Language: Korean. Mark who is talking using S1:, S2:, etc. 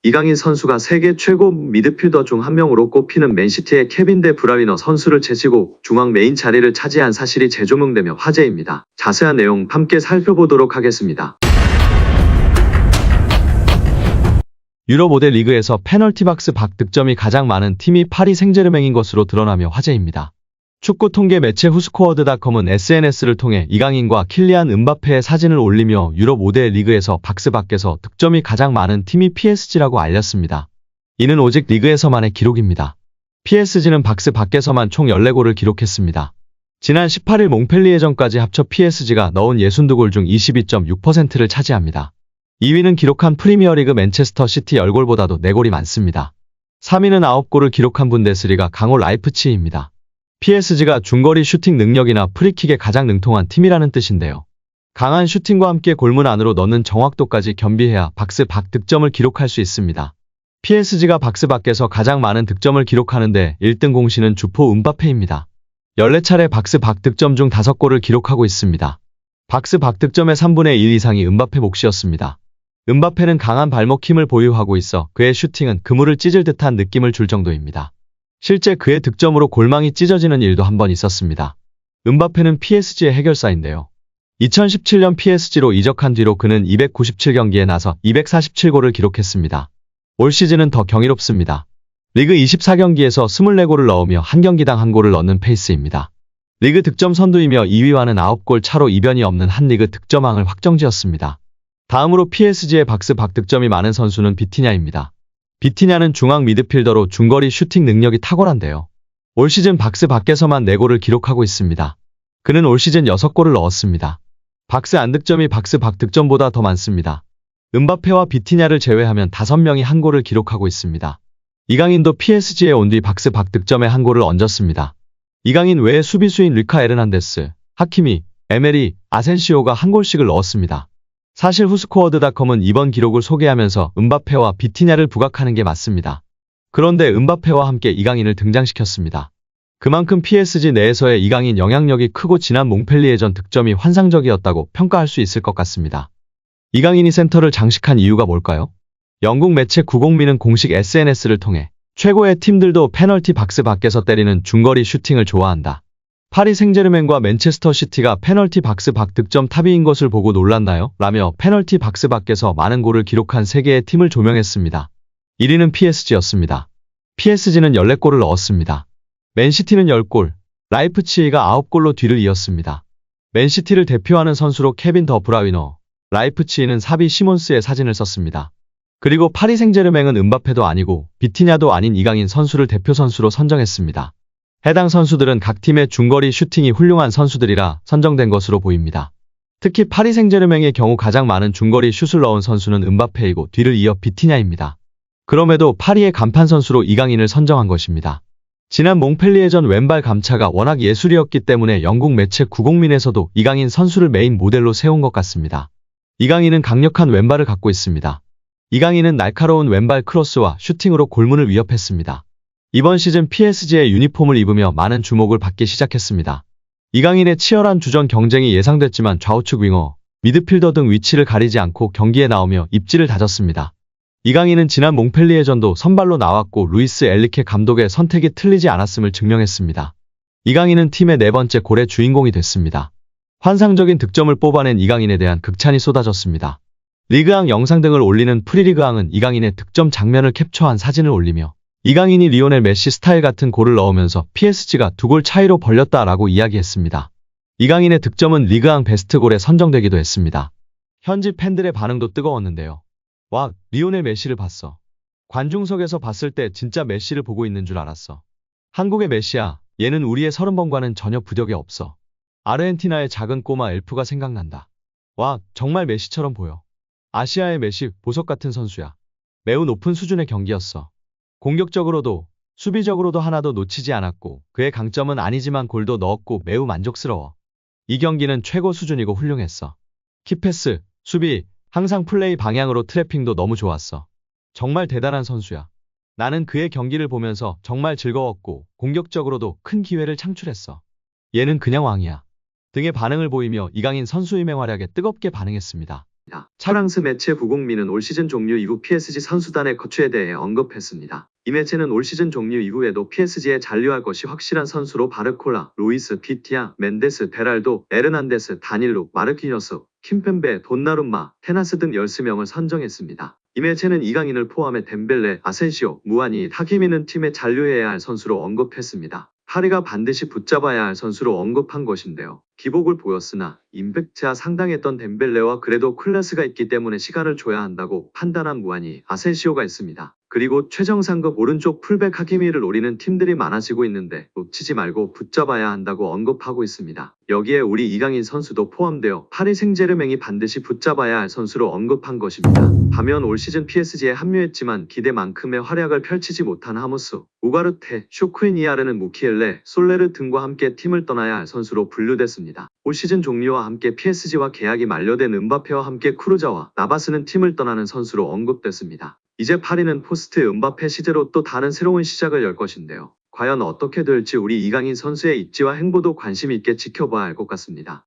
S1: 이강인 선수가 세계 최고 미드필더 중 한 명으로 꼽히는 맨시티의 케빈 데 브라이너 선수를 제치고 중앙 메인 자리를 차지한 사실이 재조명되며 화제입니다. 자세한 내용 함께 살펴보도록 하겠습니다.
S2: 유럽 5대 리그에서 페널티 박스 밖 득점이 가장 많은 팀이 파리 생제르맹인 것으로 드러나며 화제입니다. 축구 통계 매체 후스코어드닷컴은 SNS를 통해 이강인과 킬리안 음바페의 사진을 올리며 유럽 5대 리그에서 박스 밖에서 득점이 가장 많은 팀이 PSG라고 알렸습니다. 이는 오직 리그에서만의 기록입니다. PSG는 박스 밖에서만 총 14골을 기록했습니다. 지난 18일 몽펠리에전까지 합쳐 PSG가 넣은 62골 중 22.6%를 차지합니다. 2위는 기록한 프리미어리그 맨체스터 시티 10골보다도 4골이 많습니다. 3위는 9골을 기록한 분데스리가 강호 라이프치히입니다. PSG가 중거리 슈팅 능력이나 프리킥에 가장 능통한 팀이라는 뜻인데요. 강한 슈팅과 함께 골문 안으로 넣는 정확도까지 겸비해야 박스 밖 득점을 기록할 수 있습니다. PSG가 박스 밖에서 가장 많은 득점을 기록하는데 1등 공신은 주포 음바페입니다. 14차례 박스 밖 득점 중 5골을 기록하고 있습니다. 박스 밖 득점의 3분의 1 이상이 음바페 몫이었습니다. 음바페는 강한 발목 힘을 보유하고 있어 그의 슈팅은 그물을 찢을 듯한 느낌을 줄 정도입니다. 실제 그의 득점으로 골망이 찢어지는 일도 한 번 있었습니다. 음바페는 PSG의 해결사인데요. 2017년 PSG로 이적한 뒤로 그는 297경기에 나서 247골을 기록했습니다. 올 시즌은 더 경이롭습니다. 리그 24경기에서 24골을 넣으며 한 경기당 한 골을 넣는 페이스입니다. 리그 득점 선두이며 2위와는 9골 차로 이변이 없는 한 리그 득점왕을 확정지었습니다. 다음으로 PSG의 박스 밖 득점이 많은 선수는 비티냐입니다. 비티냐는 중앙 미드필더로 중거리 슈팅 능력이 탁월한데요. 올 시즌 박스 밖에서만 4골을 기록하고 있습니다. 그는 올 시즌 6골을 넣었습니다. 박스 안 득점이 박스 밖 득점보다 더 많습니다. 음바페와 비티냐를 제외하면 5명이 한 골을 기록하고 있습니다. 이강인도 PSG에 온 뒤 박스 밖 득점에 한 골을 얹었습니다. 이강인 외에 수비수인 리카 에르난데스, 하키미, 에메리, 아센시오가 한 골씩을 넣었습니다. 사실 후스코어드닷컴은 이번 기록을 소개하면서 음바페와 비티냐를 부각하는 게 맞습니다. 그런데 음바페와 함께 이강인을 등장시켰습니다. 그만큼 PSG 내에서의 이강인 영향력이 크고 지난 몽펠리에전 득점이 환상적이었다고 평가할 수 있을 것 같습니다. 이강인이 센터를 장식한 이유가 뭘까요? 영국 매체 90미는 공식 SNS를 통해 최고의 팀들도 페널티 박스 밖에서 때리는 중거리 슈팅을 좋아한다. 파리 생제르맹과 맨체스터 시티가 페널티 박스 밖 득점 탑위인 것을 보고 놀랐나요? 라며 페널티 박스 밖에서 많은 골을 기록한 3개의 팀을 조명했습니다. 1위는 PSG였습니다. PSG는 14골을 넣었습니다. 맨시티는 10골, 라이프치히가 9골로 뒤를 이었습니다. 맨시티를 대표하는 선수로 케빈 더 브라위너, 라이프치히는 사비 시몬스의 사진을 썼습니다. 그리고 파리 생제르맹은 음바페도 아니고 비티냐도 아닌 이강인 선수를 대표 선수로 선정했습니다. 해당 선수들은 각 팀의 중거리 슈팅이 훌륭한 선수들이라 선정된 것으로 보입니다. 특히 파리 생제르맹의 경우 가장 많은 중거리 슛을 넣은 선수는 음바페이고 뒤를 이어 비티냐입니다. 그럼에도 파리의 간판 선수로 이강인을 선정한 것입니다. 지난 몽펠리에전 왼발 감차가 워낙 예술이었기 때문에 영국 매체 90민에서도 이강인 선수를 메인 모델로 세운 것 같습니다. 이강인은 강력한 왼발을 갖고 있습니다. 이강인은 날카로운 왼발 크로스와 슈팅으로 골문을 위협했습니다. 이번 시즌 PSG의 유니폼을 입으며 많은 주목을 받기 시작했습니다. 이강인의 치열한 주전 경쟁이 예상됐지만 좌우측 윙어, 미드필더 등 위치를 가리지 않고 경기에 나오며 입지를 다졌습니다. 이강인은 지난 몽펠리에전도 선발로 나왔고 루이스 엘리케 감독의 선택이 틀리지 않았음을 증명했습니다. 이강인은 팀의 4번째 골의 주인공이 됐습니다. 환상적인 득점을 뽑아낸 이강인에 대한 극찬이 쏟아졌습니다. 리그왕 영상 등을 올리는 프리리그왕은 이강인의 득점 장면을 캡처한 사진을 올리며 이강인이 리오넬 메시 스타일 같은 골을 넣으면서 PSG가 2골 차이로 벌렸다라고 이야기했습니다. 이강인의 득점은 리그왕 베스트 골에 선정되기도 했습니다. 현지 팬들의 반응도 뜨거웠는데요. 와, 리오넬 메시를 봤어. 관중석에서 봤을 때 진짜 메시를 보고 있는 줄 알았어. 한국의 메시야, 얘는 우리의 30번과는 전혀 부적이 없어. 아르헨티나의 작은 꼬마 엘프가 생각난다. 와, 정말 메시처럼 보여. 아시아의 메시, 보석 같은 선수야. 매우 높은 수준의 경기였어. 공격적으로도 수비적으로도 하나도 놓치지 않았고 그의 강점은 아니지만 골도 넣었고 매우 만족스러워. 이 경기는 최고 수준이고 훌륭했어. 키패스, 수비, 항상 플레이 방향으로 트래핑도 너무 좋았어. 정말 대단한 선수야. 나는 그의 경기를 보면서 정말 즐거웠고 공격적으로도 큰 기회를 창출했어. 얘는 그냥 왕이야. 등의 반응을 보이며 이강인 선수의 맹활약에 뜨겁게 반응했습니다.
S1: 프랑스 매체 부국민은 올 시즌 종료 이후 PSG 선수단의 거취에 대해 언급했습니다. 이 매체는 올 시즌 종료 이후에도 PSG에 잔류할 것이 확실한 선수로 바르콜라, 루이스, 비티아, 멘데스, 베랄도, 에르난데스, 다닐로, 마르키녀스, 킴펜베, 돈나룸마, 테나스 등 13명을 선정했습니다. 이 매체는 이강인을 포함해 덴벨레, 아센시오, 무아니, 하키미는 팀에 잔류해야 할 선수로 언급했습니다. 파리가 반드시 붙잡아야 할 선수로 언급한 것인데요. 기복을 보였으나 임팩트가 상당했던 덴벨레와 그래도 클래스가 있기 때문에 시간을 줘야 한다고 판단한 무아니, 아센시오가 있습니다. 그리고 최정상급 오른쪽 풀백 하키미를 노리는 팀들이 많아지고 있는데 놓치지 말고 붙잡아야 한다고 언급하고 있습니다. 여기에 우리 이강인 선수도 포함되어 파리 생제르맹이 반드시 붙잡아야 할 선수로 언급한 것입니다. 반면 올 시즌 PSG에 합류했지만 기대만큼의 활약을 펼치지 못한 하무스, 우가르테, 슈크리니아르는 무키엘레, 솔레르 등과 함께 팀을 떠나야 할 선수로 분류됐습니다. 올 시즌 종료와 함께 PSG와 계약이 만료된 은바페와 함께 크루자와 나바스는 팀을 떠나는 선수로 언급됐습니다. 이제 파리는 포스트 은바페 시대로 또 다른 새로운 시작을 열 것인데요. 과연 어떻게 될지 우리 이강인 선수의 입지와 행보도 관심 있게 지켜봐야 할 것 같습니다.